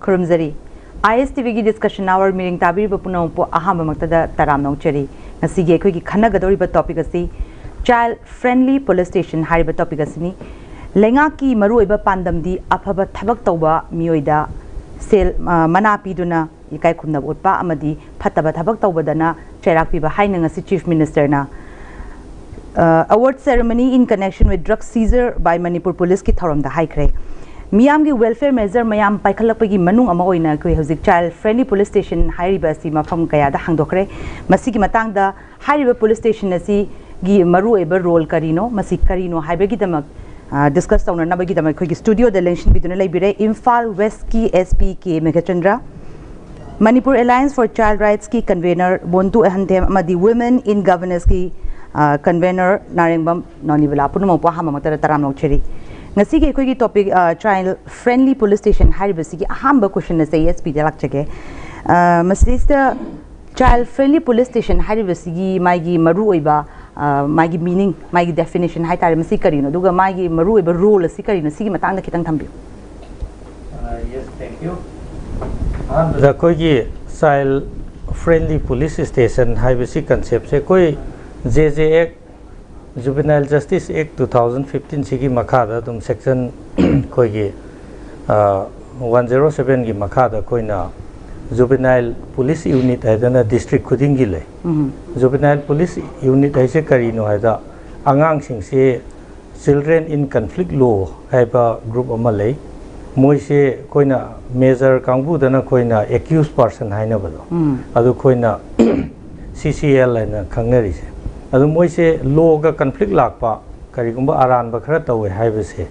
खुरुमजरी ISTV की discussion our meeting ताबीर पुनः पो अहम मक्तदा तराम नौचरी ngasi ge khoi ki khana gadori ba topic asi child friendly police station hariba topic asini lenga ki maru iba pandam di aphaba thabak tawba mioida sel mana piduna ikai khumna utpa amadi phataba thabak tawba dana cherak piba haina ngasi chief minister na award ceremony in connection with drug seizure by Manipur police ki thoram da haikre मियाम की welfare major ma'am पाइखलपगी मनुंग अमा ओइना कोई हजिक child friendly police station हाइरिबा असि मफम कयादा हांगदोखरे मसिगी मतांगदा हाइरिबा police station असि गी मरु एबा role करिनो मसि करिनो हाइबगी दमक discuss तौना नबगी दमक खोगी स्टूडियो द लेंशन बिदुना लेबिरे इम्फाल वेस्ट की SP K Meghachandra Manipur alliance for child rights की कन्वेनर बोंतु अहंदेम अमदी वुमेन इन गवर्नेंस की कन्वेनर नारेंगबम नोनिबला पुनुमपा हममतर तराम नौचरी ngasi ge khoi gi topic child friendly police station haribasi gi ahamba question na say SP de lakchage masista child friendly police station haribasi gi magi maru oiba magi meaning magi definition hai tare masi karino duga magi maru oiba role asi karino sigi matang da kitang thambi yes thank you the koi gi child friendly police station haribasi concept se koi JJX Juvenile Justice Act 2015 sigi makhada dum section koi gi 107 gi makhada koina juvenile police unit aidana district khuding gi le juvenile police unit aise kari no haida angang sing se children in conflict law haiba group ama le moi se koina major kangbu dana koina accused person haina bado adu koina CCL aina khangnari se adu moi se law ga conflict lakpa karigumba aran ba khara tawe haibase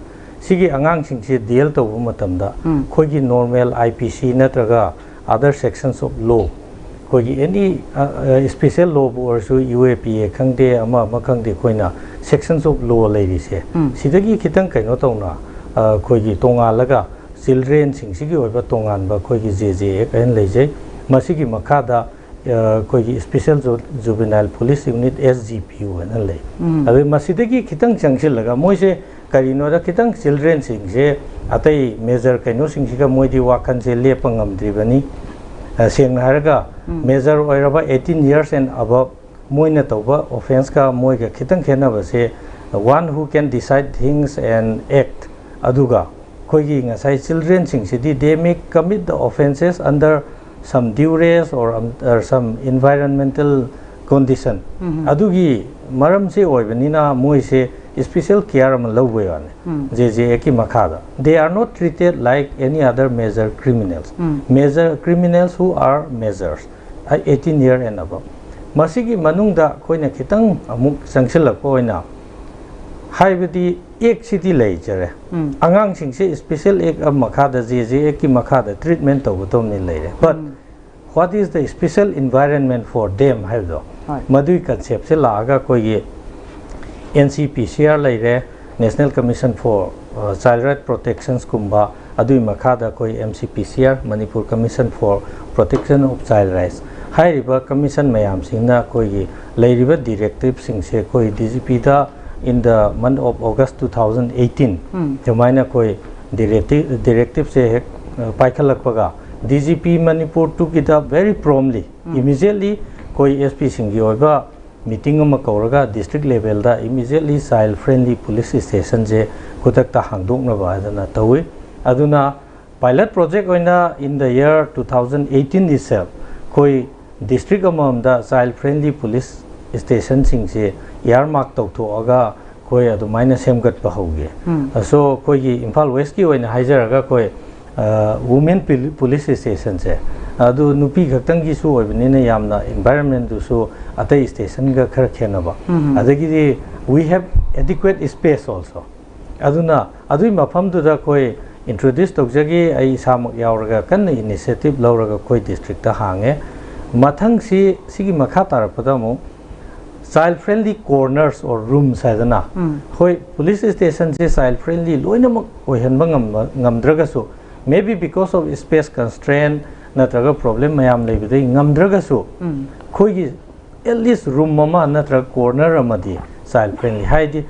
sigi angang sing se deal tawu matamda khoi gi normal IPC natraga other sections of law khoi gi any special law or so UAPA khangde ama khangde khoina sections of law lairi se sidagi khitang kaino tawna khoi gi tonga laga children sing sigi oiba tongan ba khoi gi JJ kan leije masigi makhada कोई special juvenile police unit SGPU है ले अबे मसीदे की कितंग चंगसिल लगा मोई से करीनो दा कितंग children सिंग से अतई मेजर कइनो सिंग सिगा मोई दी वाखन से लेपंगम द्रिबनी Seng हारगा major ओइरबा 18 years and above मोई न तौबा ऑफेंस का मोई का कितंग खेना बसे one who can decide things and act अदुगा कोई की ngasai children सिंग से दी they may commit the offenses under some duress or some environmental condition adugi maram se oibanina moi se special care am lawwe ane JJ ki makhada they are not treated like any other major criminals major criminals who are measures 18 year and above masigi manungda koina khitang amuk sangsilak oina haibadi ek city lei jare angang sing se special ek am makhada JJ ki makhada treatment taw tom ni leire but what is the special environment for them haibdo madui concept se laga koi ye NCPCR leire National Commission for Child Right Protections kumba adui makhada koi MCPCR Manipur Commission for Protection of Child Rights hairiba commission mayam singna koi ye leiriba directive sing se koi DGP da in the month of August 2018 jamaina koi directive se paikhalakpaga DGP Manipur took it up very promptly immediately koi SP singi oiba meeting ma kauraga district level da immediately child friendly police station je kutak ta hangdokna ba adana tawi aduna pilot project oina in the year 2018 itself koi district amam da child friendly police station sing se earmark tawthoaga koi adu maina semgat ba hoge so koi gi Imphal West ki oina haijaraga koi women police station se adu nupi khakhtang gi su oibnina yamna environment du su atai station ga khara khenaba adagi we have adequate space also aduna adui mafam du da koi introduce tokjagi ai samak yauraga kan initiative lauraga koi district ta hange mathang sigi makha tarapda mo child friendly corners or rooms haidana hoi police station se child friendly loinamak oihanba ngamdraga su maybe because of space constraint natraga problem mayam leibidai ngamdraga su khoi gi at least room mama natraga corner amadi child friendly haidi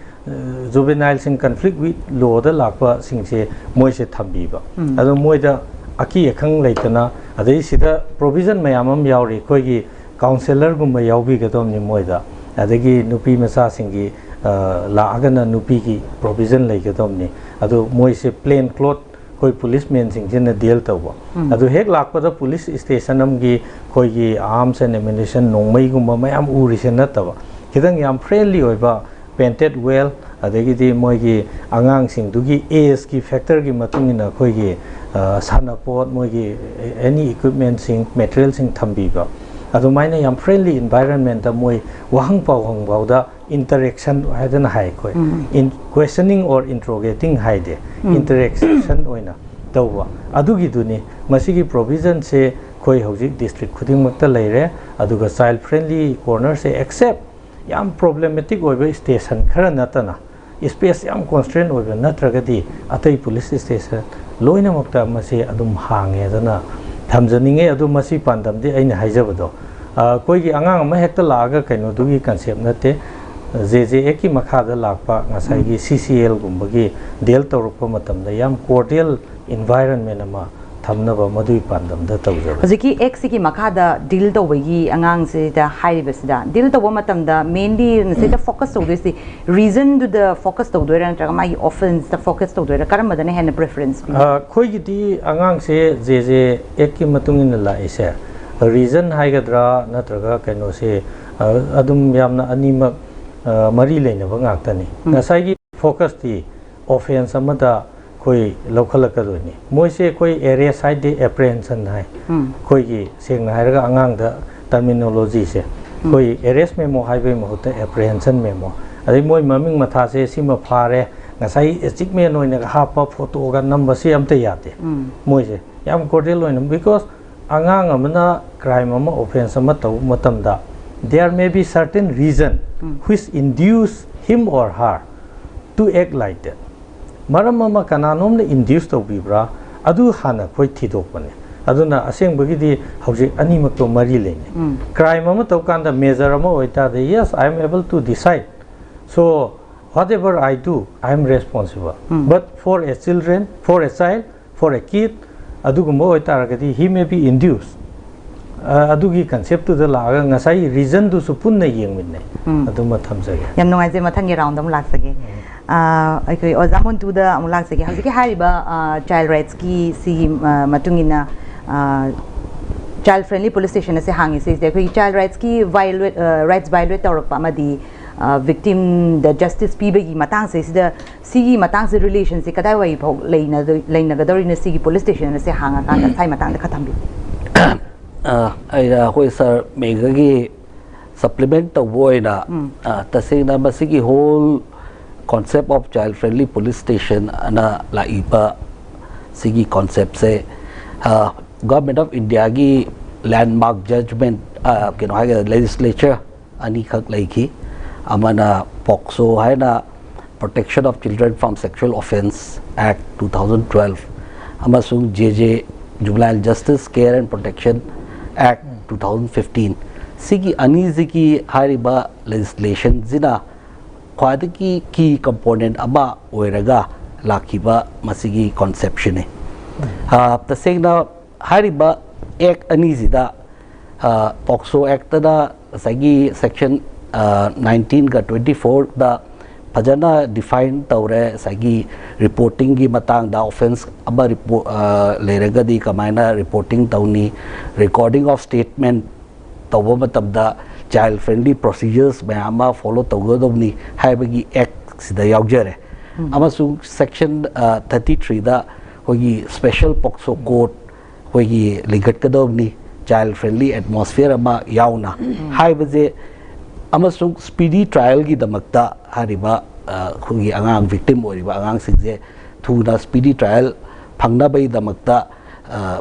juvenile sing conflict with law da lakpa sing se moi se thambi ba ado moi da अकी अखंग लेतना अदई सिदा provision मयामम यावरी कोई counsellor गुम यावबी गदोमनि मोयदा अदगी नुपी मसा सिंगी लागना नुपी की provision लेगदोमनि अदो मोयसे plane cloth कोई police man Singh deal तब अदो हेक लापद पुलिस स्टेशन अमगी कोई आर्म्स एंड एम्युनिशन नोंमई गुम मयाम उरिसे नतब खिदंग याम फ्रेंडली होइबा पेंटेड वेल अदगी मोगी आंगांग सिंह एज की फैक्टर की मतुंगिना कोई सानापोट मोगी एनी इक्विपमेंट सिंह मटेरियल सिंह थंबीबा अदुमाइना याम फ्रेंडली एनवायरनमेंट मोई वहंग पाउदा इंटरेक्शन हाइदन हाई कोई इन क्वेश्चनिंग और इंट्रोगेटिंग हाइदे इंटरेक्शन ओइना तौवा अदुगी दुनी मसिगी प्रोविजन से कोई हौजिक डिस्ट्रिक्ट खुदिंग मक्ता लेरे अदुगा चाइल्ड फ्रेंडली कॉर्नर से एक्सेप्ट याम प्रॉब्लमेटिक ओइबा स्टेशन खरा नतना स्पेस याम कॉन्स्ट्रेंट ओइबा नत्रगदी अतई पुलिस स्टेशन लोइना मक्ता मसे अदुम हांगे दना थमजनिंगे अदु मसी पांदमदि अइना हाइजबदो कोई की आंगांग अमा हेक्ता लागा कइनो दुगी कंसेप्ट नते जे की मखादा लापा ngसाइगी CCL गुम्बगी डेल तौरप मतमदा याम कोर्डियल एनवायरनमेंट अमा थमनबा मदुई पांदमदा तौजब हजिकी एक्स की मखादा डील तौबगी आंगांग से दा हाइबसदा डील तौब मतमदा मेनली नसेदा फोकस तौदोइसि रीजन दु द फोकस तौदोइरा नत्रगा मागी ऑफेंस द फोकस तौदोइरा करमदने हेन प्रेफरेंस खोइगिदी आंगांग से जे एक की मतुंगिन लाइसे रीजन हाइगद्रा नत्रगा कैनो से अदुम यामना अनिमक मरी लेनबा गाक्तनी ngसाइगी फोकस ती ऑफेंस अमदा कोई लौखलकदोनी मोइसे कोई एरिया साइड दे एप्रेहेंशन है कोई की सेंग हाइरगा आंगांग द टर्मिनोलॉजी से कोई एरेस्ट मेमो हाइवे महुत एप्रेहेंशन मेमो अदे मोइ ममिंग मथा से सिमा फारे ngसाइ एचिक मेन ओइना हापा फोटो गा नंबर से अमते याते मोइसे याम कोर्डियल ओइना बिकॉज़ आंगांग अमना क्राइम अमा ऑफेंस अमा तौ मतमदा there may be certain reason which induce him or her to act like that maram ama kananom ne induce to bibra adu hana koi thidokpane aduna aseng bagi di hojik ani mak to mari lene crime ama to kanda measure ama oita de yes I am able to decide so whatever I do I am responsible but for a child for a kid adu gumbo oita ragadi he may be induced अदुगी concept तो लागा ngसाइ reason दु सुपुन न येंगमिने अदुमा थमजगे याम नोंगाइजे मथंगे राउंड अम लाक्सगे अखै ओजामोन टू द अम लाक्सगे हजिके हारिबा चाइल्ड राइट्स की सी मतुंगिना चाइल्ड फ्रेंडली पुलिस स्टेशन से हांगी से अखै चाइल्ड राइट्स की राइट्स वायलेट तौरपा अमदी विक्टिम द जस्टिस पीबगी मतंग से सिदा सिगी मतंग से रिलेशन से कदाइ वइ भौ लेनगदौरिना सिगी पुलिस स्टेशन से हांगा कांदा साइ मतंग खतमबी अखोई सर मेगी सप्लीमेंट तौबोइना तसेंगना मसिगी whole concept of child friendly police station अना लाइबा सिगी कॉन्सेप्ट से गवर्नमेंट ऑफ इंडिया की लैंडमार्क जजमेंट केनो हागे लेजिस्लेचर अनी खक लैखी अमना पॉक्सो हाइना protection of children from sexual offence act 2012 अमसुंग जे juvenile justice care and protection act 2015 सिगी अनीजी की हारिबा लेजिस्लेशन जिना ख्वादगी की कंपोनेंट अमा ओइरगा लाखिबा मसिगी कॉन्सेप्शन है तसेंगना हारिबा एक्ट अनीजिदा पॉक्सो एक्ट दा सगी सेक्शन 19 का 24 दा फजना डिफाइन तौरे सगी रिपोर्टिंग की मतंग दा ऑफेंस अब लेरगदी कमायना रिपोर्टिंग तौनी रिकॉर्डिंग ऑफ स्टेटमेंट तौबो मतबदा चाइल्ड फ्रेंडली प्रोसीजर्स मैमा फॉलो तौगदोबनी हाइबगी एक्ट सिदा यावजरे अमसु सेक्शन 33 दा होगी स्पेशल पॉक्सो कोर्ट होगी लिगटकदोबनी चाइल्ड फ्रेंडली एटमॉस्फेयर अमा यावना हाइबजे अमसुंग स्पीडी ट्रायल की दमकता हारिबा खुगी आंगांग विक्टिम ओरिबा आंगांग सिंजे थुना स्पीडी ट्रायल फंगनाबई दमकता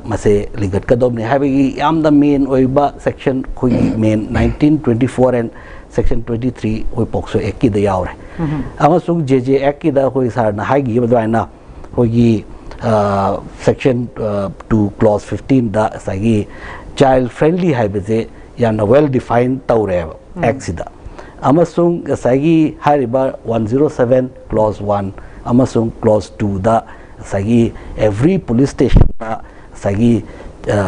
मसे लिगट कदोमने हाइबगी याम द मेन ओइबा सेक्शन खुगी मेन 1924 एंड सेक्शन 23 ओइ पॉक्सो एक की द यावरे अमसुंग जेजे एक की द होई सारना हाइगी बदवाइना होगी सेक्शन 2 क्लॉज 15 द सगी चाइल्ड फ्रेंडली हाइबजे याना वेल डिफाइन तौरे एक्सिदा अमसुंग सगी हारिबा 107 क्लॉज 1 अमसुंग क्लॉज 2 दा सगी every police station sagi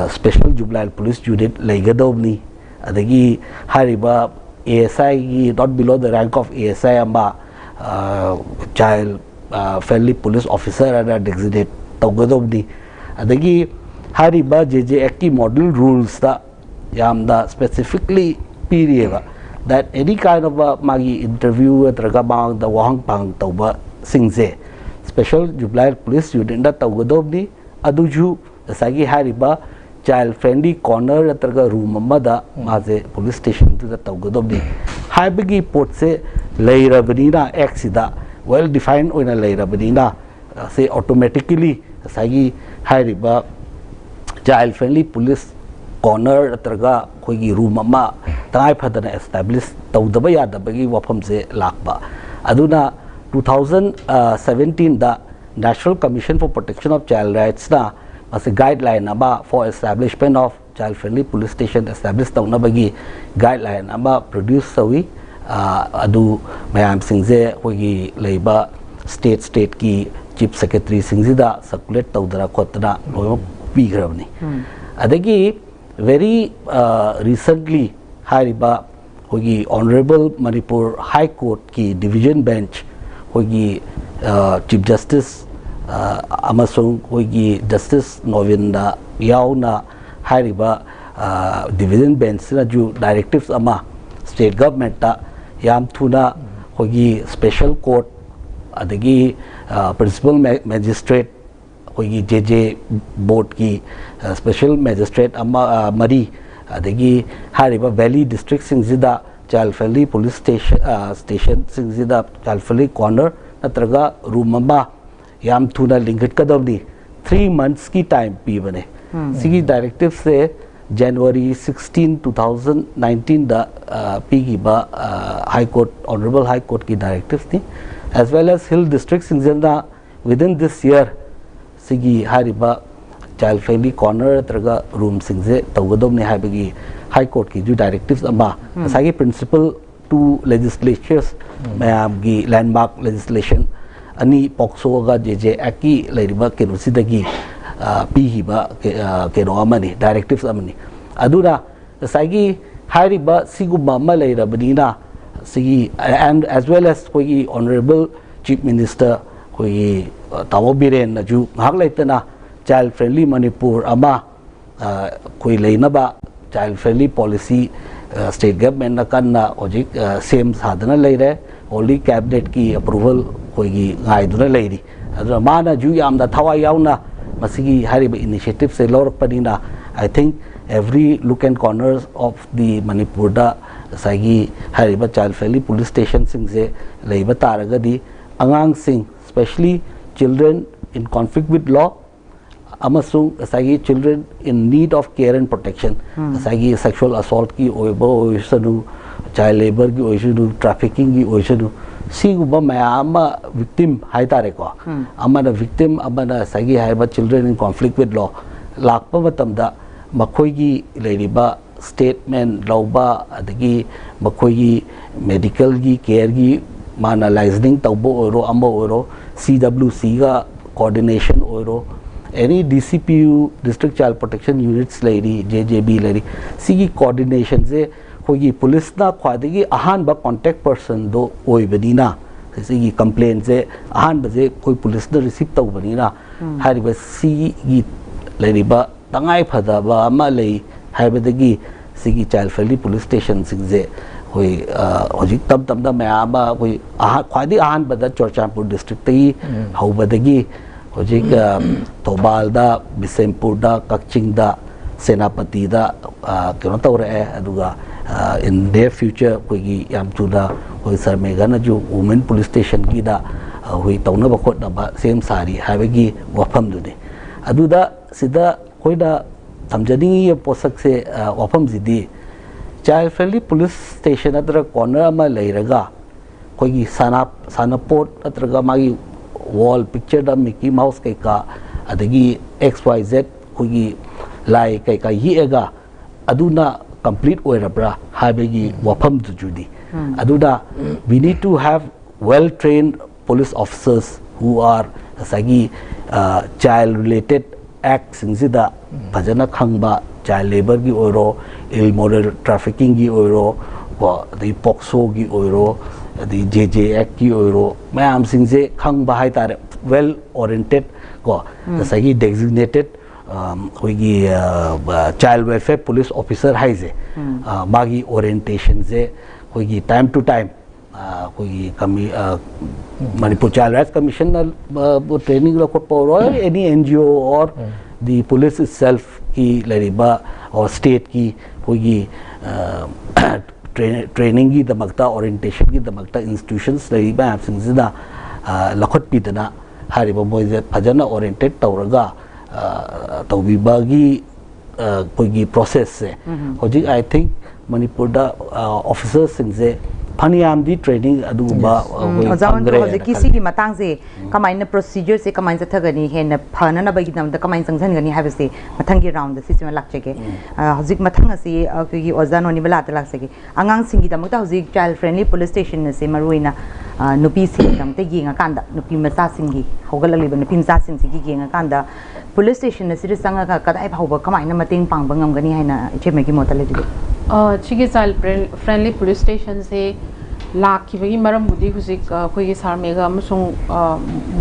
special juvenile police unit leigadobni adagi hariba ASI gi not below the rank of ASI amba child friendly police officer and designate tawgadobni adagi hariba JJ Act model rules da yamda specifically period that any kind of magi interview atraga bang the wahang pang tawba singze special juvenile police unit da tawgadobni aduju sagi hariba child friendly corner atraga room amada maze police station to the tawgadobni haibagi port se leirabnina exida well defined oina leirabnina say automatically sagi hariba child friendly police corner atraga koigi room ama tangai phadana establish tawdaba yadabagi wafam se lakba aduna 2017 da National Commission for Protection of Child Rights na as a guideline aba for establishment of child friendly police station established tawna bagi guideline aba produce sawi adu mayam singze koigi leiba state ki chief secretary singzida circulate tawdara kotna loyo pigrabni adagi very recently hariba koigi honorable Manipur High Court ki division bench koigi chief justice amasung koigi justice Novinda yauna hariba division bench na ju directives ama state government ta yam thuna koigi special court adagi principal magistrate koigi JJ board ki special magistrate ama mari adagi hariba valley district singzida child friendly police station singzida child friendly corner natraga room ama yam thuna lingit kadawni 3 months ki time pi bane sigi directive se January 16 2019 da pi ba high court honorable high court ki directives ni as well as hill district singzida within this year sigi hariba child friendly corner traga room singze tawgadom ne habagi high court ki ju directives ama sagi principal to legislatures mayam gi landmark legislation ani pokso ga JJ aki leiriba kenusidagi pihiba keno amani directives amani aduna sagi hariba siguma ma leirabadina sigi and as well as koi honorable chief minister koi Tamo Biren na ju ngak laitana child friendly Manipur ama koi leinaba child friendly policy state government na kanna ojik same sadhana leire only cabinet ki approval koi gi ngai duna leiri adra mana ju yamda thawai yauna masigi hariba initiative se lorpanina I think every look and corners of the Manipur da sagi hariba child friendly police station singse leiba taragadi angang sing especially children in conflict with law amasung sagi children in need of care and protection sagi sexual assault ki oibo oisanu child labor ki oisanu trafficking ki oisanu siguba mayama victim haitare ko amana victim amana sagi haiba children in conflict with law lakpa matamda makhoi gi leiriba statement lauba adagi makhoi gi medical gi care gi mana licensing tawbo oro amo oro CWC ga coordination oro any DCPU district child protection units leiri JJB leiri sigi coordination se kogi police na khwadigi ahan ba contact person do oibadina sigi complaint se ahan ba je koi police na receive tawbanina hariba sigi leiri ba tangai phada ba ma lei haibadagi sigi child friendly police station singje koi hojik tam da mayama koi khwadi ahan bada Churachandpur district tai haubadagi hojik Thobal da Bisempur da Kakching da Senapati da keno tawre aduga in their future koi gi yam chuda koi sar megana ju women police station gi da hui tawna ba khot na ba same sari habagi wafam du ne aduda sida koi da samjani posak se wafam zidi child friendly police station adra corner ma leiraga koigi sanaport atraga magi wall picture da Mickey Mouse kai ka adagi XYZ koigi lai kai ka hiega aduna complete oirabra habegi wafam judi aduna we need to have well trained police officers who are sagi child related act singzida phajana khangba child labor gi oiro immoral trafficking gi oiro ko the POCSO gi oiro the JJ act gi oiro mayam singje khangba hai tare well oriented ko sagi designated hoigi child welfare police officer haise magi orientation je hoigi time to time hoigi kami Manipur Child Rights Commission training lo ko or any NGO or the police itself ki lariba or state ki hoigi training gi damakta orientation gi damakta institutions lariba singzida lakhot pidana hariba moise phajana oriented tawraga tawbiba gi hoigi process se hoji I think Manipur da officers singze Paniam di training aduba kisi ki matang se kamaina procedure se kamain sa thagani hen phana na bagi nam da kamain sangsan gani have se mathang gi round the system lak chege hojik mathang ase ki ozan oni bala ta lak sege angang singi da mukta hojik child friendly police station na se maruina nupi sing dam te gi nga kanda nupi masa singi hogal li ba nupi masa sing gi gi nga kanda police station na sir sanga ka kadai phauba kamaina mating pang bangam gani haina cheme gi motale di chigi child friendly police station se lakhi bagi maram budi husik khoi gi sar mega amasung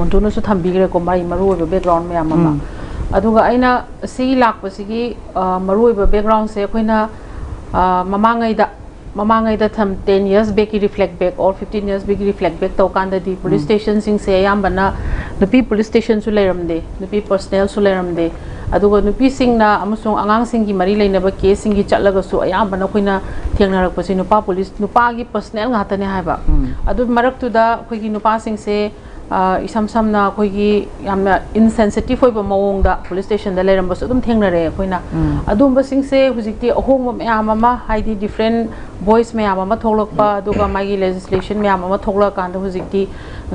montono su thambigre ko mai maru be background me amama aduga aina si lak pasigi maru be background se khoina mamangai da tham 10 years back reflect back or 15 years back reflect back to kan da di police station sing se yam bana nupi police station su leiramde nupi personnel su leiramde aduga nupi sing na amasung angang sing gi mari leina ba case sing gi chatlaga su ayam bana khoina thengnarak pasi nupa police nupa gi personnel ngata ne haiba adu marak tu da khoi gi nupa sing se isam sam na khoi gi yamna insensitive hoiba mawong da police station da leiram ba su dum thengnare khoina adum ba sing se hujikti ahong ma ama haidi different voice me ama tholokpa aduga magi legislation me ama thokla kan da hujikti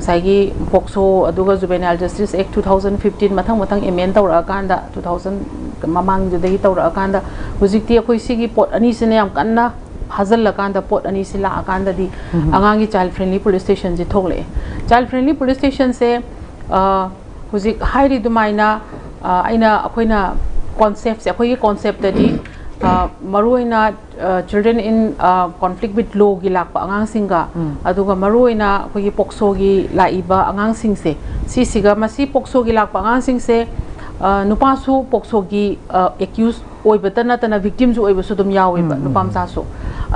saigi POCSO aduga Juvenile Justice Act 2015 mathang amend tawra kan da 2000 mamang ju dei tawra kan da hujikti khoi sigi pot ani sine yam kanna hazal la kan da pot ani sila kan da di angangi child friendly police station ji thokle child friendly police station se hujik hairi dumaina aina akhoina concept se akhoi concept da di maruina children in conflict with law gi lakpa angang singa aduga maruina khoi POCSO gi laiba angang sing se si siga masi POCSO gi lakpa angang sing se nupa su POCSO gi accused oibata na tana victims oiba su dum yawiba nupam sa so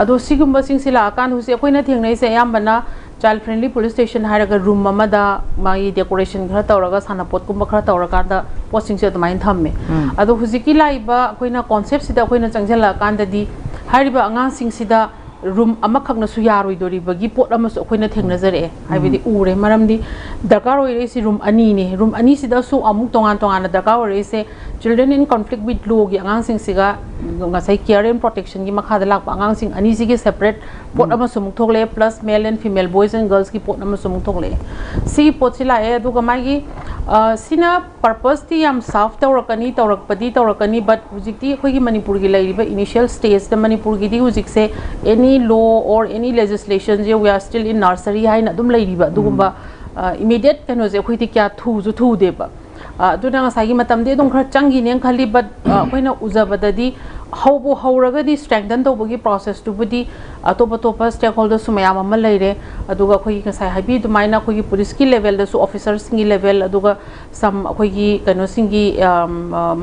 ado sigumba sing sila kan husi akoina thengnai se yambana child friendly police station haraga room amada mai decoration khara tawraga sana pot kumba khara tawraga da posting se tamain thamme ado husiki laiba akoina concept sida akoina changjala kan da di hariba angang sing sida room amakhakna su yaroi dori bagi pot amasu akoina thengnajare haibidi ure maramdi darkar oi si room ani ne room ani sida su amuk tongan tongan darkar oi se children in conflict with law gi angang sing siga ngasai care and protection gi makha da lakpa angang sing ani sigi separate pot amasu muk thokle plus male and female boys and girls gi pot amasu muk thokle si pot sila e du gamai gi sina purpose ti am saaf tawrakani but hujikti khoi gi Manipur gi lairiba initial stage da Manipur gi di hujik se any law or any legislation je we are still in nursery haina dum lairiba dugumba immediate kano je khoi ti kya thu deba aduna ngasagi matamde dum khar changi ne khali but khoina uzabadadi haubu hauragadi strengthen tobagi process to budi atopa stakeholders sumayam amal leire aduga khoi ngasai habi dumaina khoi police ki level da su officers ki level aduga some khoi gi kano singi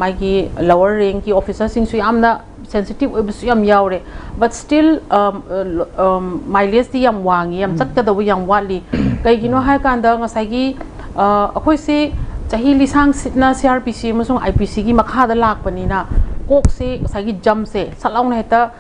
magi lower rank ki officers sing su yamna sensitive oibusu yam yaure but still mileage ti yam wangi yam chakka da yam wali kai gino ha kan da ngasai gi akhoi se chahi lisang sitna CRPC amasung IPC gi makha da lak panina kok se sagi jam se salaung heta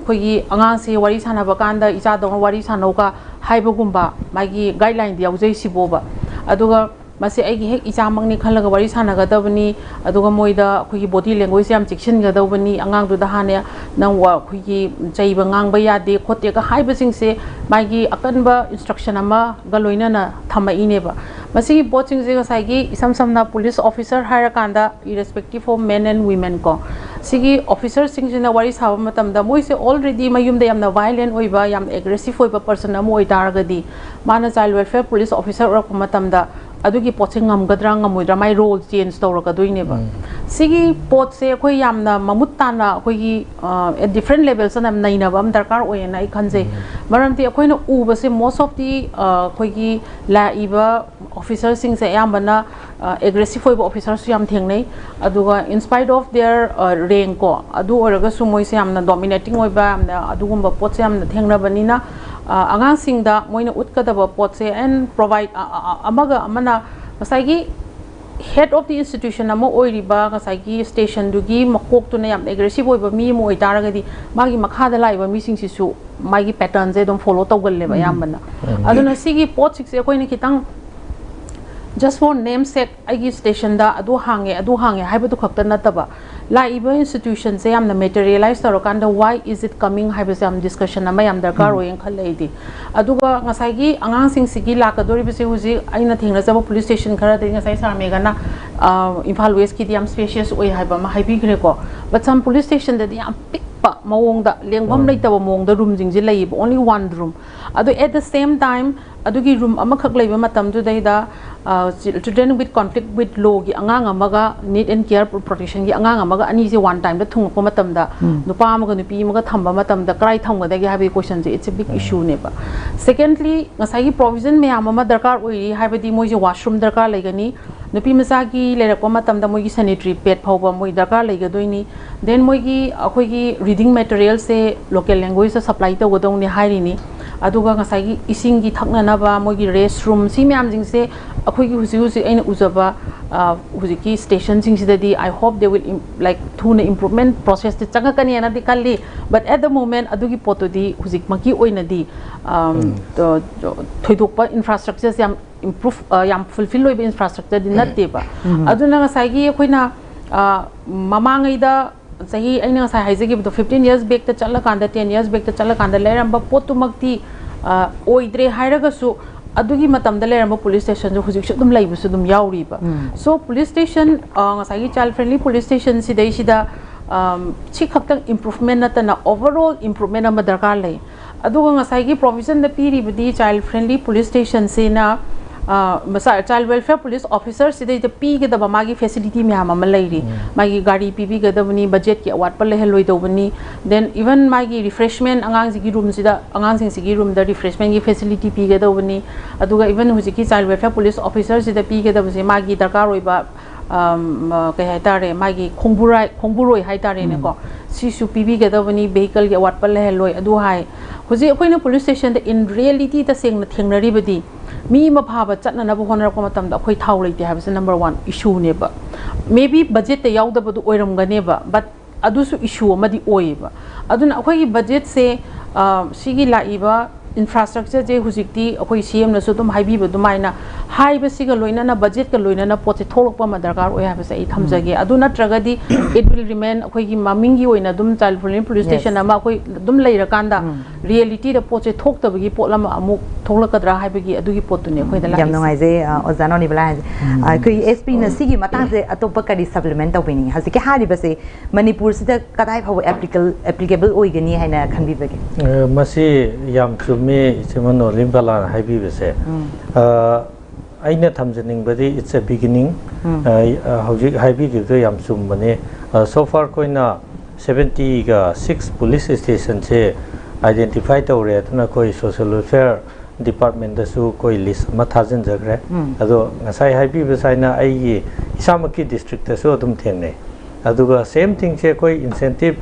khoi angang se wari sana bakanda icha dong wari sanoka haibagumba magi guideline di aujai siboba aduga mase aigi hek icha mangni khalaga wari sana ga dabani aduga moida khoi body language yam chiction ga dabani angang du da hane nang wa khoi chaiba ngang ba ya de khote ga haiba sing se magi akanba instruction ama ga loina na thama ineba masi boching je ga sai gi isam samna police officer hire kanda irrespective of men and women ko sigi officer sing jina wari sawa matam da moi se already mayum da yamna violent oiba yam aggressive oiba person amo oitar ga di mana child welfare police officer ro matam da अदुगी पोचे ngamgadra ngamoidra mai role change tawrakadoineba sigi pot se khoi yamna mamut tana khoi at different levels na nainaba am darkar oyena I khanje maramti khoina uba se most of the khoi gi la iba officers sing se yambana aggressive oiba officers yam thengnei aduga in spite of their rank ko adu oraga su moi se yamna dominating oiba amna adugumba pot se yamna thengnabani na angang singda moina utkadaba pot se and provide amaga amana ngasai head of the institution amo oiriba ngasai station dugi makok tu na yam aggressive oiba mi mo itaragadi magi makhada laiba mi sing sisu magi patterns e dom follow tawgalle ba yambana aduna sigi pot six e koina kitang just for namesake agi station da adu hange haibadu khakta nataba laiba institution se yamna materialize tarokanda why is it coming haiba se am discussion ama yam darkar oyen khaleidi aduga ngasai gi angang sing sigi lakadori bise huji aina thengna jaba police station khara de ngasai sarmega na Imphal West ki diam spacious oi haiba ma haibi gre ko but some police station da diam pikpa mawong da lengbam leitaba mawong da room jingji lai only one room adu at the same time adugi room ama khak leiba matam du dai da children with conflict with law gi angang amaga need and care protection gi angang amaga ani se one time da thung ko matam da nupa amaga nupi amaga thamba matam da krai thangwa da gi habi question je it's a big issue ne ba secondly ngasai gi provision me ama darkar oi habadi moi je washroom darkar laigani nupi masa gi lerakwa matam da moi gi sanitary pad phawba moi darkar laigadoini then moi gi akhoi gi reading material se local language supply to godong ni hairi ni aduga ngasai gi ising gi thakna na ba moi gi restroom si myam jing se akhoi gi husi aina uzaba husi ki station jing si dadi I hope they will like thuna improvement process ti changa kani na di kalli but at the moment adugi poto di husi maki oina di thoidokpa infrastructure yam improve yam fulfill loiba infrastructure di natte ba aduna ngasai gi khoina mamangai da sahi aina ngasai haijagi 15 years back ta chala kanda 10 years back ta chala kanda leramba potu makti oidre hairaga su adugi matam da leramba police station jo hujik dum laibu su dum yauri ba so police station ngasai gi child friendly police station si dai sida chi khaktang improvement na ta na overall improvement ama darkar lai aduga ngasai gi provision da piri budi child friendly police station se na child welfare police officer sidai the p ge da magi facility me ama lairi magi gari pb ge da bani budget ki award pa lehel loi do bani then even magi refreshment angang sigi room sida angang sing sigi room da refreshment gi facility p ge da bani aduga even hujiki child welfare police officer sida p ge da basi magi darkar oi ba kai haitare magi khongburoi haitare ne ko sisu pb ge da bani vehicle ge award pa lehel loi adu hai huji akoina police station da in reality ta seng na thengnari badi mi ma phaba chatna na bhona ko matam da khoi thau leite ha number 1 issue ne ba maybe budget te yaud ba du oiram gane ba but adu su issue amadi oi ba aduna akhoi gi budget se sigi la iba infrastructure je hujikti akhoi cm na su dum haibi ba dumaina haiba siga loina na budget ka loina na poche tholokpa ma darkar oi ha ba sai thamjage adu na tragadi it will remain akhoi gi mamingi oina dum child friendly police station ama akhoi dum leira kanda reality da poche thok ta bagi potlam amuk tholakadra haibagi adugi potu ne akhoi da la yam ngai je ozano ni bala koi sp na sigi matang je atopa kari supplement tawini hasike hari base manipur sida kadai phaw applicable oigani haina khanbi bage masi yam me chimano limbala haibi bese aina thamjaning badi it's a beginning hojik haibi gi yam chum bane so far koina 70 ga 6 police station se identify tawre tuna koi social welfare department da su koi list ma thajin jagre ado ngasai haibi besaina ai gi isamaki district ta su adum thengne aduga same thing che koi incentive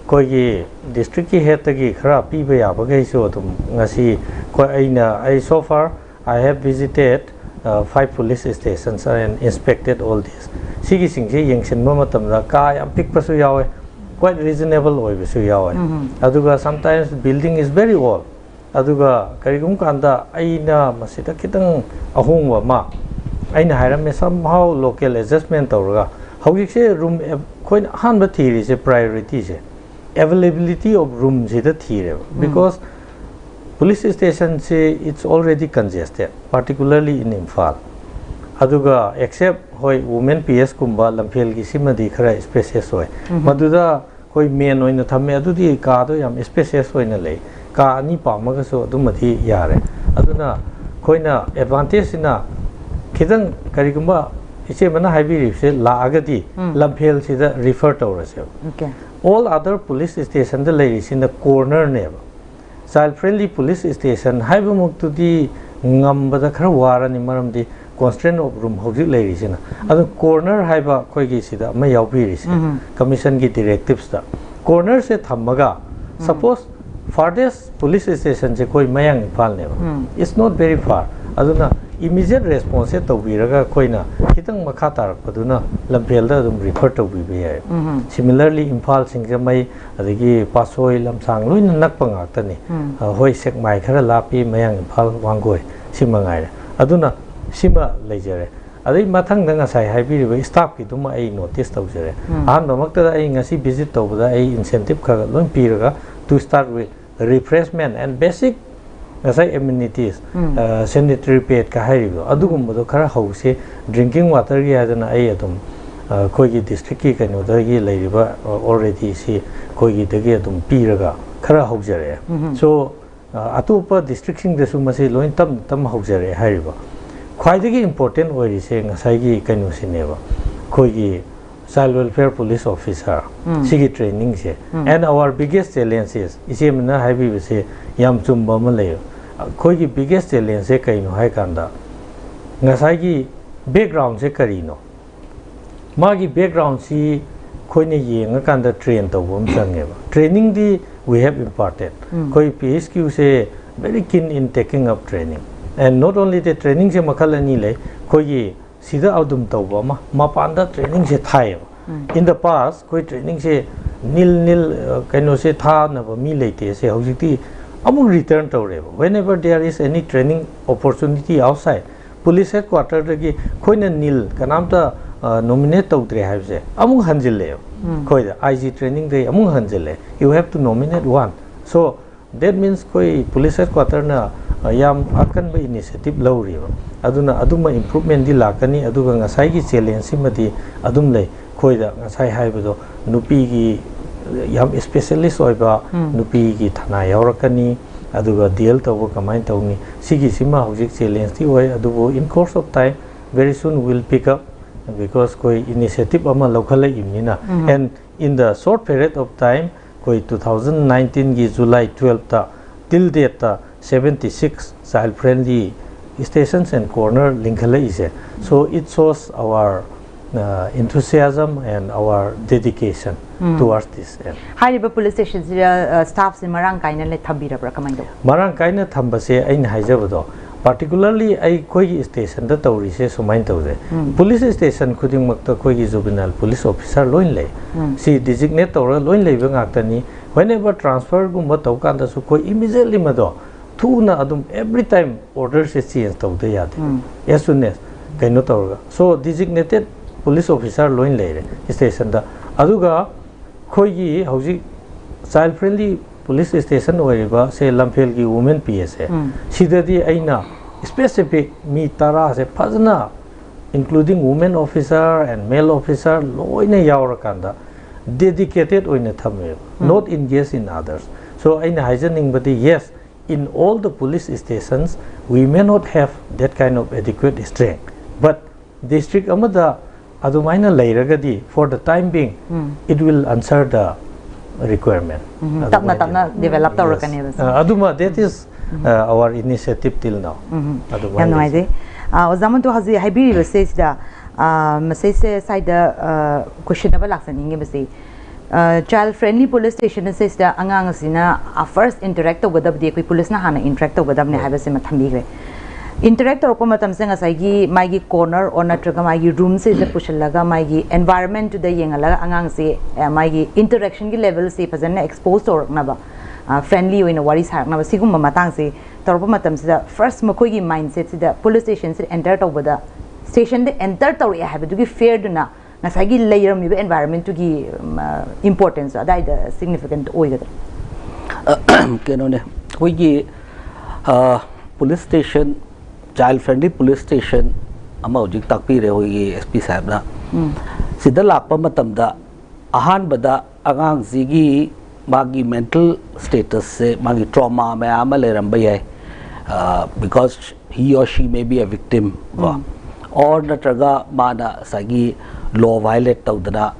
koi district ki head gi khara pi ba ya ba gai so tum ngasi koi aina I so far I have visited 5 police stations and inspected all this sigi sing je yengsin ma matam da ka yam pik pa su yawe quite reasonable oi ba su yawe aduga sometimes building is very old aduga karigum kanda aina masida kitang ahongwa ma aina hairam somehow local adjustment tawraga hawik se room koi han ba thiri se priority se availability of rooms is the theory because police station say it's already congested particularly in Imphal aduga except hoi women PS kumba lamphel gi simadi khara spaces hoy maduda koi main oina thamme adudi ka do yam spaces hoina lei ka ani pamaga so adumati yare aduna koina advantage ina खिदंग करिगुंबा इसे मना हाइबी से लागदी लंफेल सिदा refer तौरसे okay all other police station the ladies in the corner ne child friendly police station haibu muktu di ngamba da khar wara ni maram di constraint of room hojik ladies na adu corner haiba khoi gi sida ma yaubi ri commission gi directives da corner se thamaga suppose farthest police station je koi mayang phal ne it's not very far aduna immediate response to biraga koina hitang makha tarak paduna lampel da dum refer to bi be similarly imphal singja mai adigi pasoi lamsang loina nakpanga tani hoi sek mai khara lapi mayang imphal wangoi simangai aduna sima lejare adai mathang da ngasai haibi ri staff ki dum ai notice tawjare han bamakta ai ngasi visit tawda ai incentive kha lon piraga to start with refreshment and basic amenities sanitary pad ka hairibo adugumbo khara hause drinking water gi adana ai adum khoi gi district ki kanu da gi leiriba already si khoi gi dagi adum piraga khara haujare so atupa district sing desu masi loin tam haujare hairiba khwai dagi important oi se ngasai gi kanu sineba khoi gi child welfare police officer sigi training se and our biggest challenge is isemna haibi se yam chumba ma leyo khoi gi biggest challenge se kaino hai kanda ngasai gi background se karino magi background si khoi ne yenga kanda train to bom changeba training di we have imparted khoi PSQ se very keen in taking up training and not only the training se makal ani le khoi gi sida audum tawba ma panda training se thai in the past khoi training se nil kaino se tha na ba mi leite se hojikti among return tawreba whenever there is any training opportunity outside police headquarter dagi khoina nil kanamta nominate tawdre haibse among hanjille khoi da IG training dai among hanjille you have to nominate one so that means khoi police headquarter na yam akan ba initiative lawriba aduna aduma improvement di lakani aduga ngasai gi challenge simadi adum lei khoi da ngasai haibado nupi gi yam specialist oiba nupi gi thana yaurakani aduga deal tawo kamai tawni sigi sima hojik challenge ti oi adubo in course of time very soon will pick up because koi initiative ama lokhala imnina and in the short period of time koi 2019 gi July 12 ta till date ta 76 child friendly stations and corner linkhala is so it shows our enthusiasm and our dedication towards this end. Hariba police station staff se marang kaina le thabira pra kamai do marang kaina thambase ain haijabado particularly ai koi station da tawri se sumain tawde police station khuding makta koi juvenile police officer loin le si designate tawra loin leiba ngaktani whenever transfer gumba tawkanda su koi immediately mado thuna adum every time orders se change tawde yade as soon as kaino tawra so designated police officer loin leire station da aduga khoi gi hauji child friendly police station oiriba se lamphel gi women PS sidadi aina specific mi tara se phajna including women officer and male officer loina yaurakanda dedicated oina thame not engaged in others so aina haijaning badi yes in all the police stations we may not have that kind of adequate strength but district amada adumaina lairagadi for the time being it will answer the requirement tapna develop tawrakani aduma that is our initiative till now aduma yan noide ozaman to hazi haibiri base da message side questionable laksaninge base child friendly police station says da angang asina first interact with the police na hana interact with them ne habase mathambi interact or matam se ngasai gi mai gi corner or natraga mai gi room se je pushallaga mai gi environment to the yengala angang se mai gi interaction gi level se phajana exposed or na ba friendly oina wari sak na ba sigum matang se torpa matam se first makoi gi mindset se da police station se enter to bada station de enter to ya have to gi fair do na ngasai gi layer mi environment to gi importance da the significant oiga keno ne koi gi police station child friendly police station ama hojik takpi re hoi SP sahib na sida lakpa matam da ahan bada agang zigi magi mental status se magi trauma me ama le ramba yai because he or she may be a victim or natraga mana sagi law violate tawdana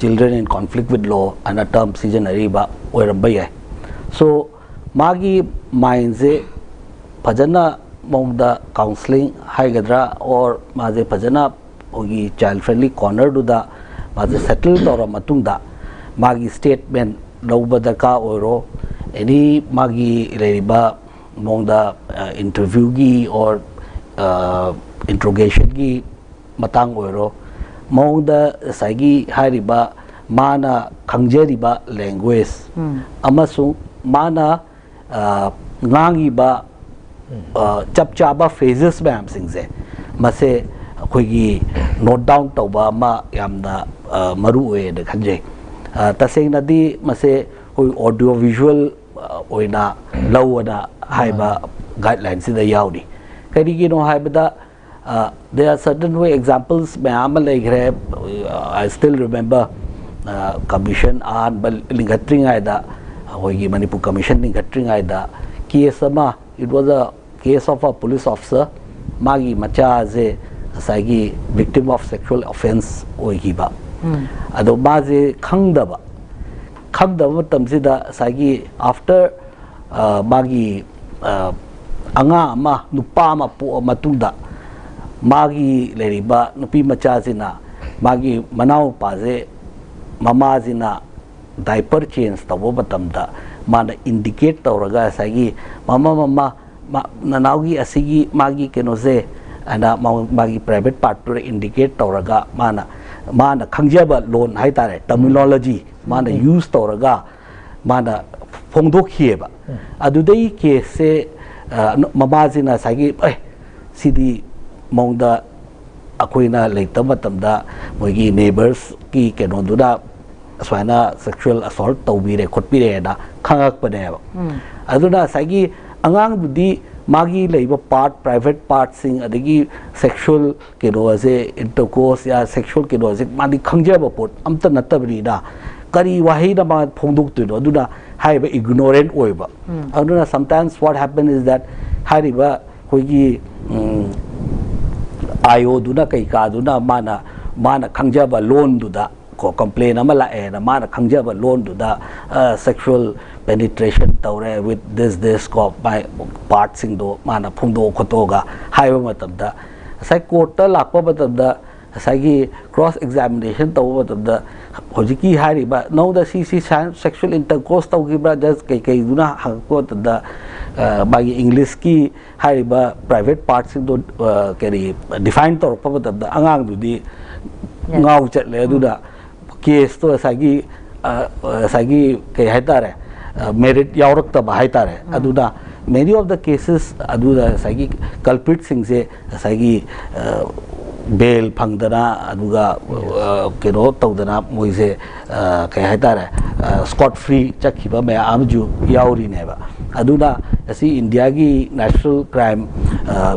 children in conflict with law and a term seasonary ba oiramba yai so magi mind se phajana mongda counseling haigadra or maje phajana ogi child friendly corner du da maje settle tora matungda magi statement lawba darka oiro any magi leriba mongda interview gi or interrogation gi matang oiro mongda sagi hariba mana khangjariba language amasung mana ngangi ba chap chaba phases bam singse mase khoigi note down tawba ma yamna maru oe de khanje taseng nadi mase koi audio visual oina lawada haiba guidelines sida yaudi kari gi no haibada there are certain way examples I still remember commission on lingatring aida hoigi Manipur commission lingatring aida case ama it was a case of a police officer magi macha ze sagi victim of sexual offense oigi ba ado maze khangdaba tamsida sagi after magi anga ama nupa ma po matunda magi leriba nupi macha zina magi manau paze mama zina diaper change tabo batamda mana indicate tawraga sagi mama nanaugi asigi magi kenoze ana magi private part to indicate tawraga mana khangjaba loan haitare terminology mana use tawraga mana phongdok hieba adudai ke se mama zina sagi sidi mongda akoina leita matamda moigi neighbors ki kenonduna swaina sexual assault tawbire khotpire na khangak pane aduna sagi angang dudi magi leiba part private part sing adigi sexual keroze intercourse ya sexual keroze mani khangjaba pot amta natabri da kari wahi na ma phongduk tu no aduna haiba ignorant oiba aduna sometimes what happen is that hariba hoigi ayo duna kai ka duna mana khangjaba loan du da ko complain ama la na mana khangjaba loan du da sexual penetration tawre with this ko by part sing do mana phungdo khotoga haiba matam da sai court ta lakpa matam da sai gi cross examination taw matam da hojiki hariba no da si sexual intercourse taw gi bra just kai duna hangko da bagi English ki hariba private parts do kari define tor pa matam da angang du di ngau chat le du da case to sagi kai haitare merit yaurak ta haitare aduda many of the cases aduda sagi culprit sing se sagi bail phangdana aduga kero tawdana moise kai haitare scot free chakhiba me amju yauri neba aduna asi India gi National Crime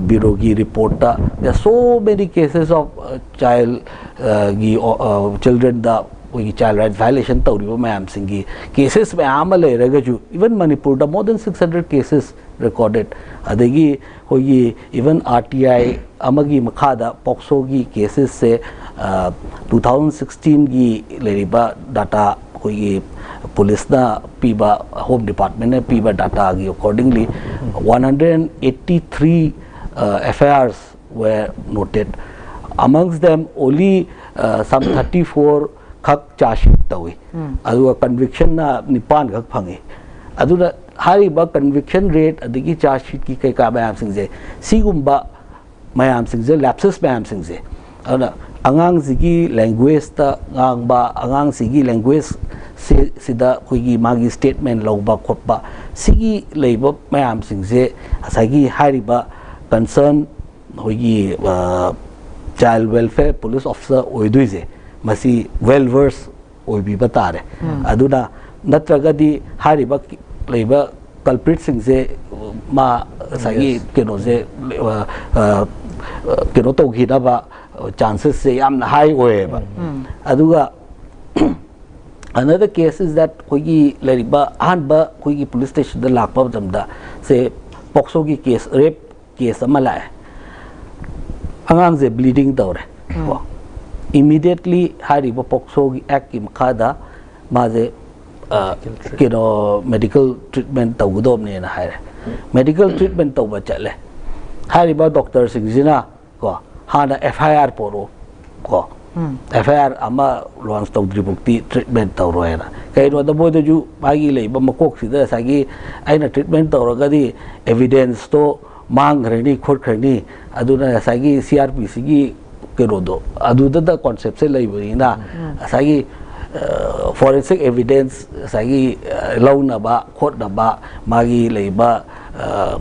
Bureau gi report ta there are so many cases of child children da child right violation tawriba mayam singi cases mayam le ragaju even Manipur da more than 600 cases recorded adagi hoyi even RTI amagi makhada POCSO gi cases se 2016 gi leriba data hoyi police na piba home department ne piba data gi accordingly 183 FIRs were noted amongst them only some 34 khak charge tawi adu conviction na nipan khak phangi aduna hariba conviction rate adigi charge sheet ki kai ka mayam singje sigumba mayam singje lapses mayam singje ana angang sigi language ta ngangba angang sigi language sida khoigi magi statement lawba khotba sigi leiba mayam singje asagi hariba concern hoigi child welfare police officer oiduise masi well versed oibi batare aduna natragadi hariba leiba culprit singje ma sagi kenoje keno tawgida ba chances se yamna high oeba aduga another case is that koigi leriba hanba koigi police station da lakpa jamda se POCSO ki case rape case amala angang je bleeding tawre ko immediately hari bo pokso gi act ki makada ma je kino medical treatment tawgudom ne na haire medical treatment tawba chale hari ba doctor singjina ko hana FIR poro ko FIR ama launch tawdri bukti treatment tawroena kai no da boy ju bagi lei ba makok sida sagi aina treatment tawraga di evidence to mang reni khot khrani aduna sagi CRPC gi kero do aduda da concept se lei na sagi forensic evidence sagi launa ba khot na ba magi lei ba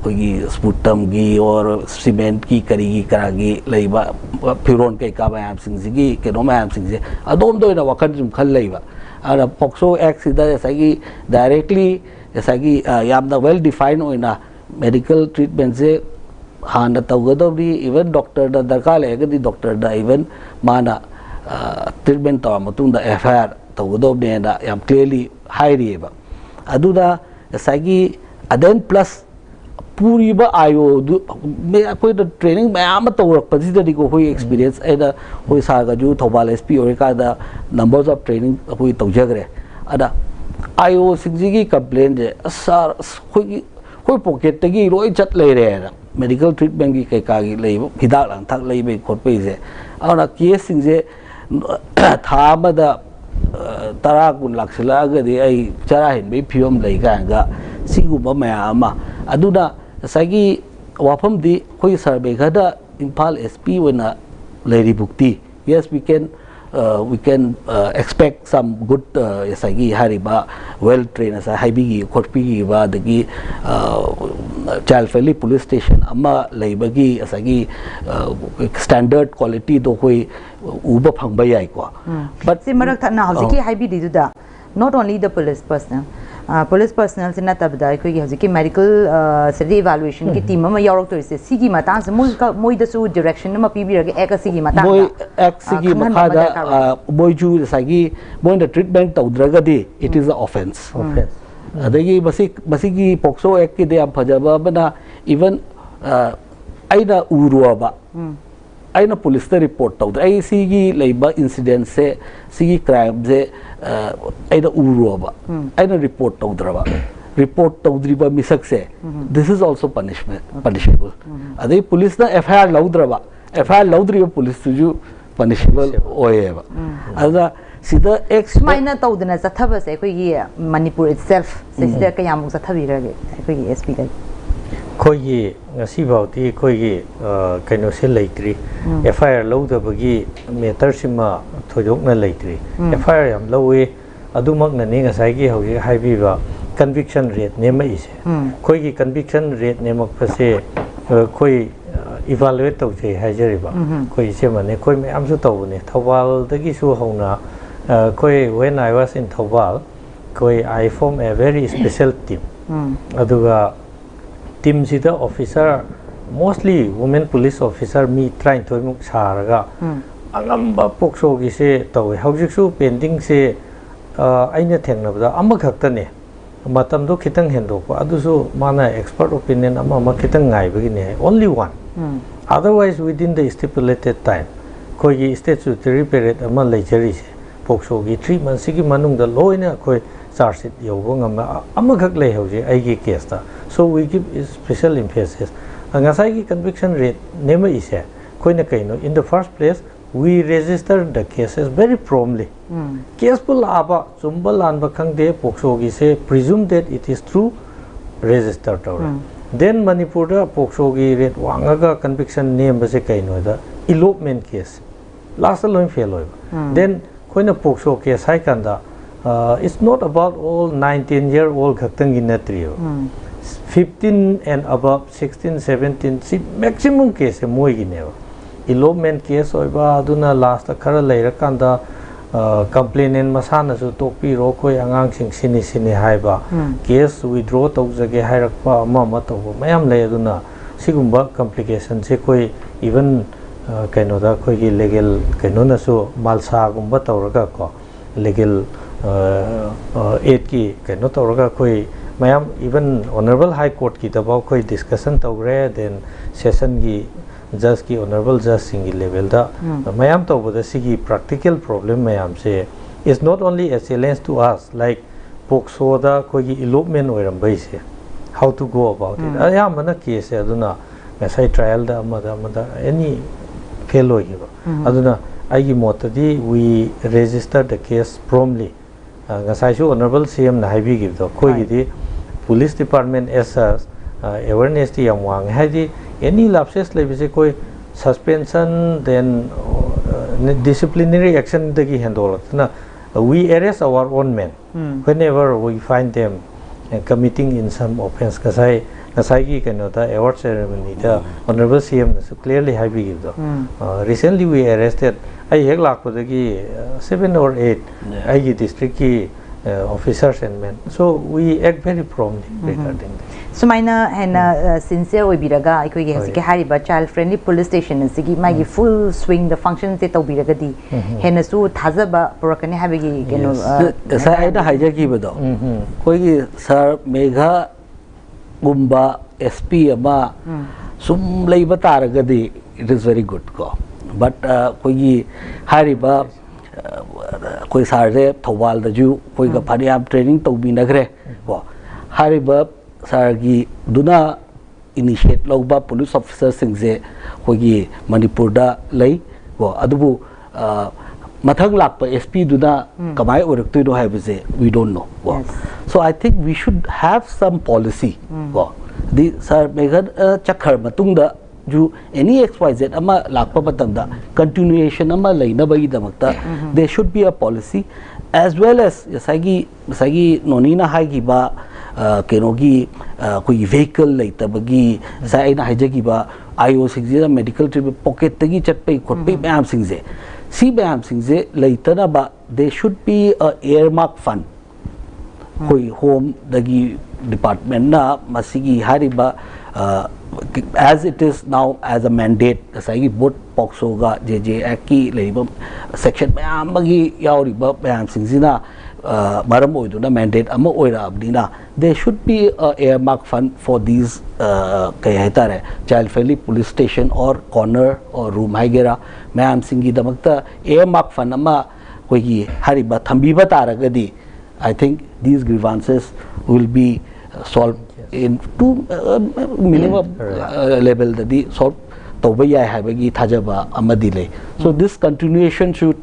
kogi sputum gi or cement ki karigi karagi leiba phiron kai ka bayam singji ke no mayam singje adom do na wakan jum khal leiba ara pokso act sida sagi directly sagi yam da well defined oina medical treatment se hana tawgadori even doctor da darka le ga di doctor da even mana treatment taw matung da FIR tawgadob ne da yam clearly high riba aduna sagi aden plus पूरी बा आयो मैं कोई तो training मैं आम तो रख पसी तो दिको कोई एक्सपीरियंस ऐसा कोई सागा जो थोबाल SP और का दा नंबर्स ऑफ ट्रेनिंग कोई तो जगरे अदा आयो सिंजी की कंप्लेन जे सर कोई पॉकेट तगी रोई चट ले रहे हैं मेडिकल ट्रीटमेंट की कई कागी ले हिदा लंग थक ले बे खोट पे से और ना केस सिंजे था मदा तरा कुन लक्षला गदि आई चरा हिन बे फियम ले का सिगुबा मयामा अदुना सगी वाफम दी कोई सर्वे गदा इम्फाल SP वना लेरी बुक्ति yes we can expect some good sagi hariba well trained as haibi gi khotpi gi ba dagi child friendly police station amma leibagi sagi standard quality do koi uba phangba yai ko but si marak thana hauji ki haibi di da not only the police personnel से नता बदाई कोई हज़ी की medical study evaluation की team में यारों तो इसे सीगी मातां से मोई दसु direction में पीबी रखे एक सीगी मातां मोई एक सीगी मखादा मोई जू सागी मोई द treatment तो उधरगा दी it is a offence अदेगी बसी की पॉक्सो एक की दे आप फजाबा बना even आइना उरुआबा आइना पुलिस ने रिपोर्ट तो आई सीगी लेबा इंसिडेंट से सीगी क्राइम से आइना उरुआबा आइना रिपोर्ट तो उधरबा रिपोर्ट तो उधरीबा मिसक से this is also punishable अदे पुलिस ना FIR लाउद्रबा FIR लाउद्रीबा पुलिस तुझु punishable ओएबा अदा सीधा एक माइना तो उधना सत्थब से कोई ये मणिपुर itself से सीधा कहीं आमुक सत्थबी रहे कोई ये SP का कोई ये ngasi bauti koi gi kaino se leitri FIR laudabagi meter sima thojok na leitri FIR yam lawe adumak na ni ngasai gi hogi haibiba conviction rate nema ise koi gi conviction rate nemak phase koi evaluate tau je haijariba koi se mane koi me am su tau ne thawal dagi su hona koi when I was in Thawal koi I form a very special team aduga team sida officer mostly women police officer me trying to muk saraga angamba pokso gi se tawe hawjik su pending se aina thengna bada amma khakta ne matam do khitang hendo ko adu su mana expert opinion amma khitang ngai bagi ne only one otherwise within the stipulated time koi gi statutory period amma lejari se pokso gi 3 months gi manung da loina koi charge it yobo ngam amma khak le hawje ai gi case ta so we give special emphasis angasai ki conviction rate nema ise koina kaino in the first place we registered the cases very promptly case pul aba chumbal an ba khangde pokso gi se presume that it is true registered then Manipur da pokso gi rate wangaga conviction name ba se kaino da elopement case last alone fail then koina pokso case hai kanda it's not about all 19-year-old khaktang gi natrio 15 and above 16 17 si maximum case moi gi ne elopement case oiba aduna last khara leira kanda complainant masana su tokpi ro koi angang sing sini haiba case withdraw tawjage hairakpa ama to mayam le aduna sigumba complication se koi even kaino da koi gi legal kaino na su malsa gumba tawraga ko legal aid ki kaino tawraga koi mayam even honorable high court ki dabau koi discussion tawre then session gi जज की honourable जज सिंगी level दा ma'am तो बदा सिगी practical problem ma'am से is not only a challenge to us like POCSO दा कोई इलोपमेंट ओरम बई से how to go about it अया मन केस है अदुना ngasai trial da amada any fail hoiba aduna aigi motadi we register the case promptly ngasai su honorable cm na haibi give do koi gi police department as awareness ti yang wang haidi any lapses lebise koi suspension then disciplinary action dagi handle na we arrest our own men whenever we find them committing in some offense kasai Nasai can the award ceremony the honorable CM clearly have given recently we arrested I have like 7 or 8 I district officers and men so we act very promptly regarding this. So maina hena sincere oibiraga aikoi ge hasike hariba child friendly police station sigi magi full swing the functions te tobiraga di hena su thazaba purakani habigi keno sa aida haija ki bado koi gi sir megha gumba SP ama sum leiba taragadi it is very good ko but koi hariba koi sarre thawal da ju koi ga phariam training tobi nagre ko hariba sargi duna initiate loba police officer singje koi gi manipur da lei ko adubu mathang lakpa SP duna kamai oraktu do haibase we don't know so I think we should have some policy the sir megan chakhar matungda ju any xyz ama lakpa matamda continuation ama leina bai damakta there should be a policy as well as sagi nonina haigi ba kenogi koi vehicle leita bagi sai na haijagi ba IO singje medical trip pocket tagi chatpai khotpai mayam singje si mayam singje leitana ba there should be a earmark fund koi home dagi department na masigi hariba as it is now as a mandate kasai board pokso ga JJ aki leiba section mayam bagi yauriba mayam singina maram oiduna mandate ama oira abdina there should be a earmark fund for these kai haitare child friendly police station or corner or room haigera mayam singi damakta earmark fund ama koi gi hariba thambiba taragadi I think these grievances will be solved in two minimum level that the solve tawba yai habagi thajaba amadi le so this continuation should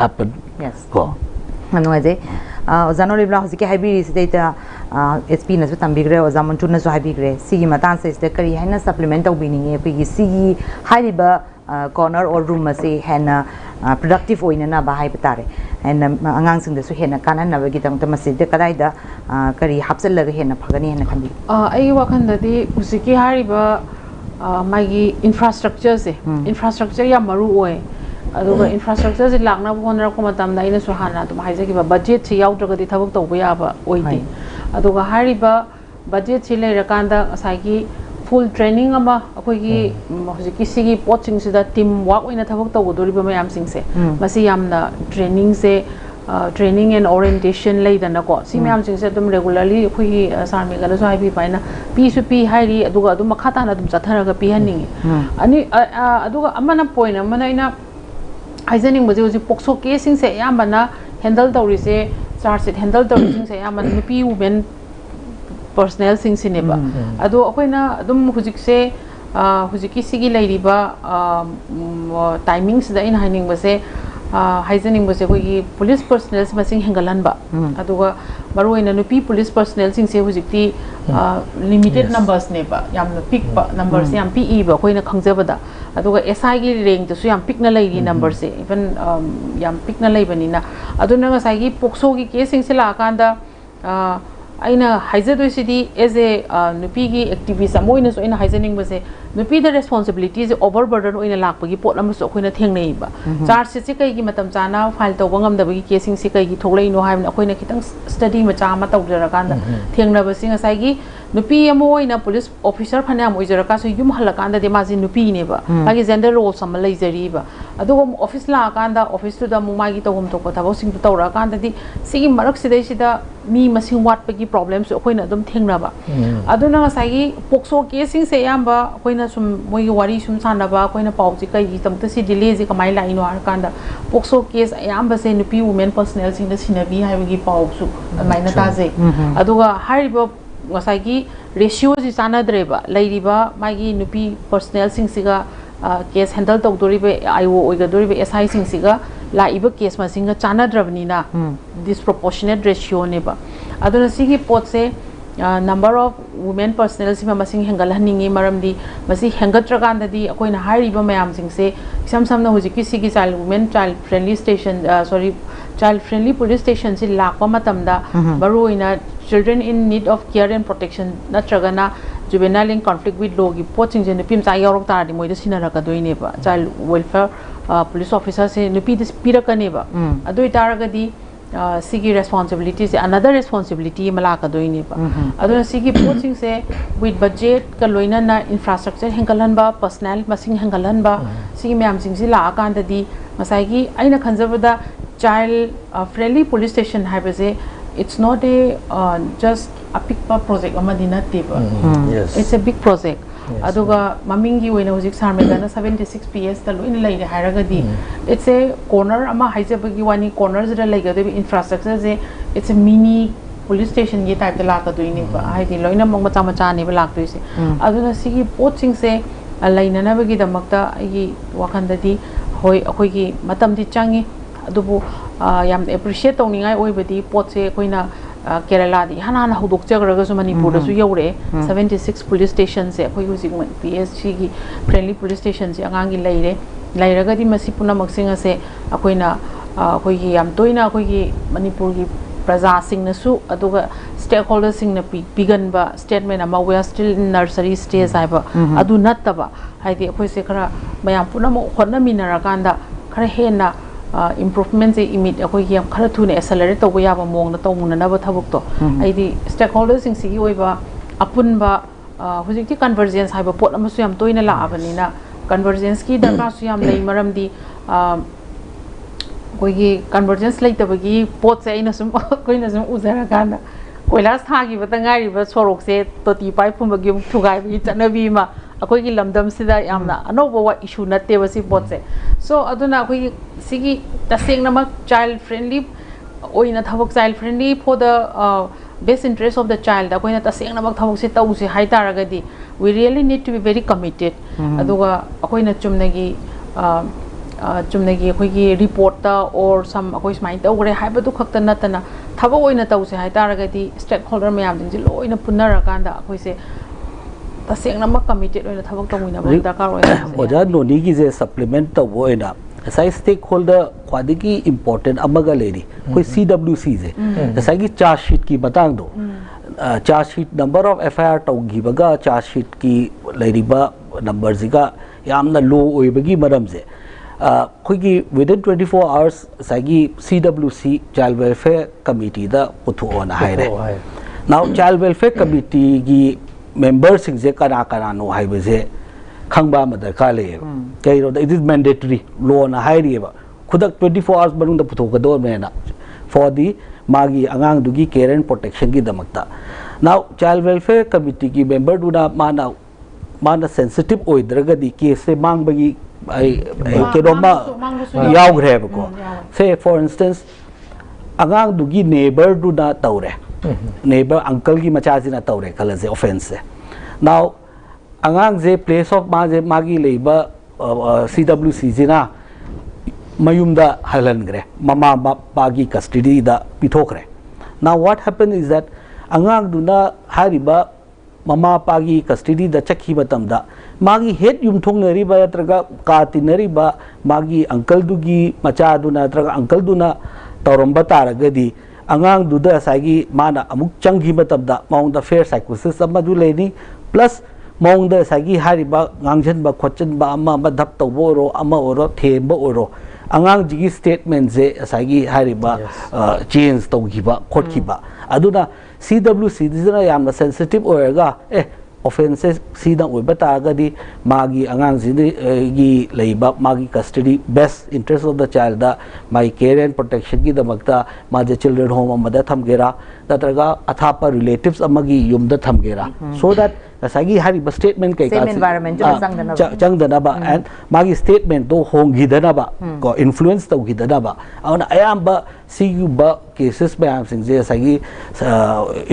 happen yes manoje ozano libla hosike habiri state SP na tambigre ozamon tuna so habigre sigi matan se ste kari haina supplement tawbininge pigi sigi hariba corner or room ase hena productive oina na ba hai batare and angang sing da su hena kanan na bagi tang tamasi de kadai da kari hapsal laga hena phagani hena khambi ai wakhan da di usiki hariba magi infrastructure se infrastructure ya maru oi aduga infrastructure se lakna bonra ko matam da ina su hana dum haije ki ba budget si yaw daga di thabak tawba ya ba oi di aduga hariba budget si le rakanda asai ki full training ama akoi gi hojiki sigi poaching sida team work oina thabak tawdori ba mayam sing se masi yamna training se training and orientation lei dana ko si mayam sing se dum regularly akoi sarmi ga so ibi paina p su p hairi aduga dum khata na dum chatharaga pi haningi ani aduga amana point amana ina haizening baje hoji pokso case sing se yamana handle tawri se charge sheet handle tawri sing se yamana nupi women personnel sing sineba ado akoina adum hujik se hujiki sigi lairiba timings da in haining base haizening base koi police personnel masing hengalan ba aduga maroina nupi police personnel sing se hujikti limited numbers neba yamna pick ba numbers yam pi ba koina khangjaba da aduga SI gi rank to su yam pick na lairi number se even yam pick na laibani na aduna ngasai gi pokso gi case sing se la kanda aina haizadoi sidi as a nupi gi activist amoina so ina haizening base nupi the responsibilities overburden oina lakpagi pot amso khoina thengnei ba charge se kai gi matam chana file to bangam da bagi casing se kai gi thoglei no haim akoina khitang study ma cha ma tawdara kan thengna ba singa sai gi nupi amo ina police officer phane am oijara ka so yum halakanda de maji nupi ne ba magi gender role sam leijari ba adu office la kanda office to da mu magi to hom to ko thabo sing to tora kanda di sigi marak sidai sida mi masing wat pagi problems koina dum thengna ba adu na sagi pokso casing se yamba koina sum moi wari sum sana ba koina pauji kai tamta si delay ji kamai la ino ar kanda pokso case yamba se nupi women personnel sing da sinabi haibagi pau su maina ta je adu ga haribo wasagi ratio ji sana dreba lairiba magi nupi personnel sing siga case handle to doribe IO oiga doribe SI sing siga la iba case ma singa chana drabni na disproportionate ratio ne ba aduna sigi pot se number of women personnel sima masing hengal haningi maramdi masi hengatra kanda di akoina hariba mayam sing se sam na hojiki sigi child friendly station child friendly police station si lakpa matamda baruina children in need of care and protection natragana juvenile in conflict with law gi poaching je nupim cha yorok tar di moida sinara ka doine ba child welfare police officer se nupi dis pirakane ba adoi taragadi sigi responsibilities another responsibility mala ka doine ba aduna sigi poaching se with budget ka loina na infrastructure hengalan ba personnel masing hengalan ba sigi myam sing si la akanda di masai gi aina khanjabada child friendly police station haibase it's not a just a big project amadina teba Yes. it's a big project aduga mamingi oina hojik sarmegana 76 ps ta loina laire hairagadi it's a corner ama haijabagi wani corner zira laigade infrastructure je it's a mini police station ye type la ka doini ba haidi loina mong macha macha ne ba lak toise aduna sigi poaching se laina na bagi damakta ai wakandadi hoi akoi gi matam di changi adubu yam appreciate tawningai oibadi pot se koina Kerala di hana hudok chagraga so Manipur da su yaure 76 police stations se khoi hujik PSC gi friendly police stations se angang gi lairaga di masi puna maksinga se akoina khoi gi yam toina khoi gi Manipur gi praja sing na su aduga stakeholders sing na bigan ba statement ama we are still in nursery stage aiba adu nattaba haidi khoi se khara mayam puna mo khonna minara kanda khara hena improvements imit akoi yam khara thune accelerate to ya ba mong na to mun na ba thabuk to ai di stakeholders sing sigi oi ba apun ba hujik ti convergence hai ba pot amasu yam toina la abani na convergence ki darka su yam lei maram di koi gi convergence lei tabagi pot se ina sum koi na sum uzara kana koilas tha gi ba tangai ba sorok se to ti pai phum ba gi thugai bi chanabi ma akoi gi lamdam sida yamna anoba wa issue natte wasi botse so aduna akoi sigi taseng namak child friendly oina thabok child friendly for the best interest of the child akoi na taseng namak thabok se tau se hai taragadi we really need to be very committed aduga akoi na chumnagi akoi gi report ta or some akoi smai ta ore hai ba du khakta natana thabok oina tau se hai taragadi stakeholder mayam jing ji loina punara kanda akoi se taseng namak committed oina thabok tawina ba dakar oina oja noni gi je supplement to oina sai stakeholder khwadigi important amaga leri koi CWC je sai gi charge sheet ki batang do charge sheet number of FIR to gi baga charge sheet ki leri ba number ziga yamna low oibagi maram je koi gi within 24 hours sai gi CWC child welfare committee da puthu ona haire now child welfare committee gi members sing je kana no hai be je khangba ma da ka le kai ro it is mandatory law na hai ri ba khudak 24 hours banung da putho ka do me na for the magi angang du gi care and protection gi damakta now child welfare committee gi member du na mana sensitive oi draga di case se mang bagi ai ke do ma yaw gre ba ko say for instance angang du gi neighbor du na taure neighbor uncle ki macha ji na taure kala je offense now angang je place of ma je magi leiba CWC ji na mayum da halan gre mama bagi custody da pithokre now what happened is that angang du na hariba mama pagi custody da chakhi batam da magi head yum thong nari ba traga ka tinari ba magi uncle du gi macha du na traga uncle du na tawramba taragadi angang du da sagi mana amuk changi matam da maung da fair psychosis amma du leni plus maung da sagi hariba ngangjan ba khochan ba amma ba dap to boro amma oro themba oro angang jigi statement je sagi hariba change to giba khot giba aduna CWC dizna yamna sensitive oega offenses sida oiba taragadi magi angang gi leiba magi custody best interest of the child da my care and protection gi damakta maje children home amada thamgera natraga athapa relatives amagi yumda thamgera so that asagi hari ba statement kai ka environment changdana ba and magi statement do hongi dana ba ko influence to gi dana ba awna ayamba sigu ba cases bayam sing je asagi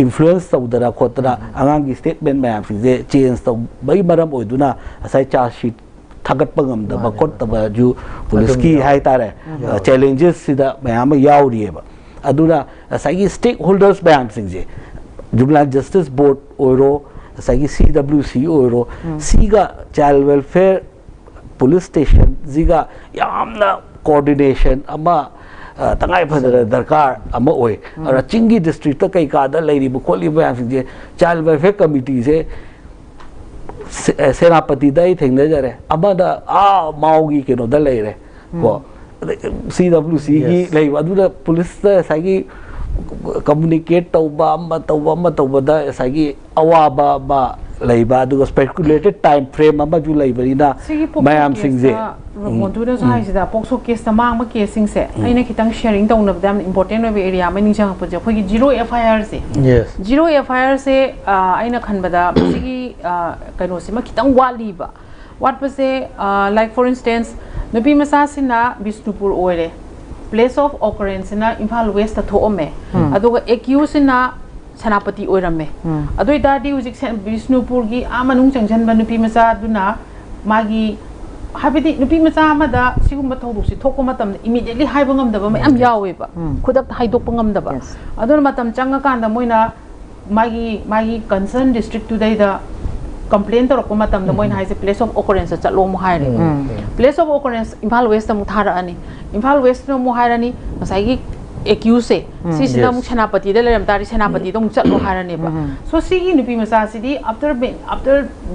influence to dara khotna angang gi statement bayam sing je change to bai maram oiduna asai charge sheet thagat pangam da ba kot ba ju police ki hai tare challenges sida bayam yauri ba aduna asagi stakeholders bayam sing je juvenile justice board oiro asagi CWC oiro siga child welfare police station ziga yamna coordination ama tangai phadara darkar ama oi ara chingi district ta kai ka da leiri bu kholi ba je child welfare committee se senapati dai thengna jare ama da maugi ke no da leire ko CWC gi lei adu da police ta sagi communicate tauba ama tauba da sagi awaba ba leiba du speculated time frame ama ju leibari da mayam sing je montu da sai sida pokso case ta mang ma case sing se aina kitang sharing tong nab dam important no area ma ning jang pa je khoi zero FIR se yes zero FIR se aina khan bada sigi kaino se ma kitang wali ba what pa se like for instance nabi masa sina Bishnupur oire place of occurrence na Imphal West ta thome aduga accused na Senapati oirame adoi dadi ujik Bishnupur gi amanung changjan ba nupi macha duna magi habidi nupi macha amada sigum bathodu si thokko matam immediately haiba ngamdaba ma am yawe ba khudak haidok ngamdaba aduna matam changa kanda moina magi concerned district today da complaint tor ko matam da moina haise place of occurrence chalo mu haire place of occurrence Imphal West mu thara ani Imphal West no mu hairani masai accuse si sida mu Senapati da leram tari Senapati to mu chalo hairani ba so si gi nupi masa sidi after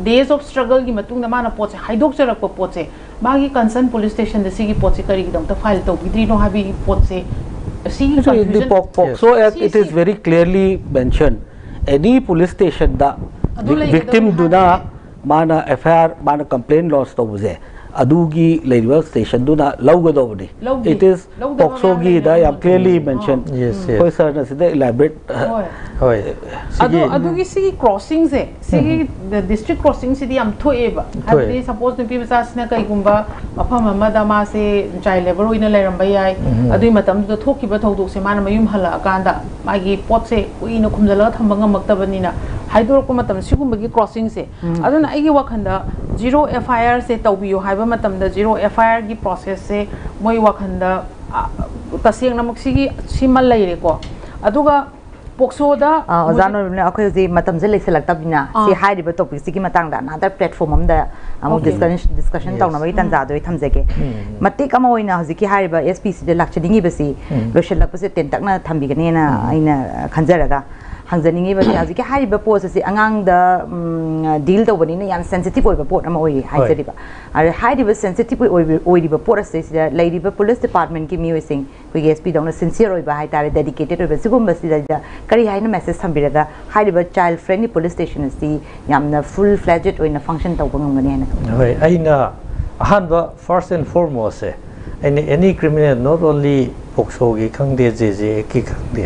days of struggle gi matung da mana poche haidok charak po poche magi concern police station da si gi poche kari gi dam ta file to bidri no habi poche si confusion so it is very clearly mentioned any police station da victim duna mana FIR mana complaint loss to buje adugi level station duna lawgadobni it is poksogi da yam clearly mentioned yes koi sir na sida elaborate hoy adugi sigi crossing se sigi the district crossing sidi am thoeba habdi suppose nupi masa sina kai gumba afam amada ma se child labor oina leram bai ai adui matam du thoki ba thoduk se mana mayum hala akanda magi pot se uina khumjala thamba ngamaktabani na haidor ko matam sigum bagi crossing se aduna aigi wakhanda zero FIR se tawbiyo haiba matam da zero FIR gi process se moi wakhanda taseng namak sigi simal leire ko aduga pokso da ozano ne akhoi ji matam je leselak tabina si hairiba topic sigi matang da another platform amda amu discussion tawna bai tan ja doi thamjege matik ama oina hojiki hairiba SPC de lakchadingi basi loselak pase ten takna thambigane na aina khanjaraga hangjaningi basi hojiki hairiba post asi angang da deal tawbani na yam sensitive oiba pot ama oi haijariba are hairiba sensitive oiriba pot ase sida leiriba police department ki miwesing koi SP dawna sincere oiba hai tare dedicated oiba sigum basi da kari haina message thambiraga hairiba child friendly police station asi yamna full fledged oina function tawba ngamgani haina hoy aina ahanba first and foremost any criminal not only pokso gi khangde je ki khangde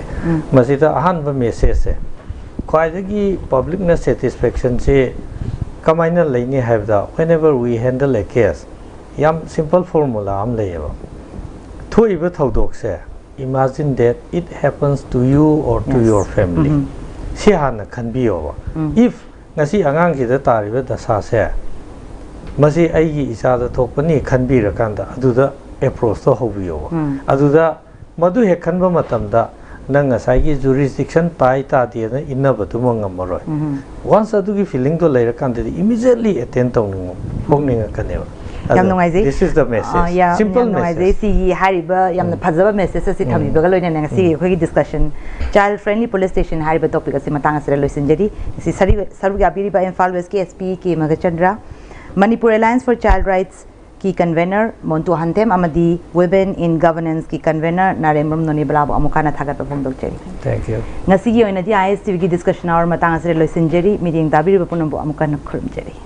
masida ahanba message khwaidagi public na satisfaction se kamaina leini habda whenever we handle a case yam simple formula am leyeba thoiba thodok se imagine that it happens to you or to your family si hana khanbiyo if ngasi angang ki da tariba dasa se masi aigi isa da thokpani khanbira kanda aduda approach to hobiyo aduda madu he khanba matamda nang ngasai jurisdiction pai ta de na inna batu mangamoroi once adugi feeling to later kan immediately attend tawning hongning kaneba yam nongai ji this is the message simple message si hariba yam na phajaba message asi thabi baga loina na si khoi discussion child friendly police station hariba topic asi matang asira loisinjeri si saru ga biri ba Imphal West ke SP ke Magachandra Manipur Alliance for Child Rights की convener Montu Hanthem अमदी women in governance की convener Narembram नोनीबलाबु अमुकाना थागत फोंदोकचेरी thank you ngasi gi oina di ISTV की discussion hour matang asire loisinjeri meeting dabiri bapunambu amukan khurumjeri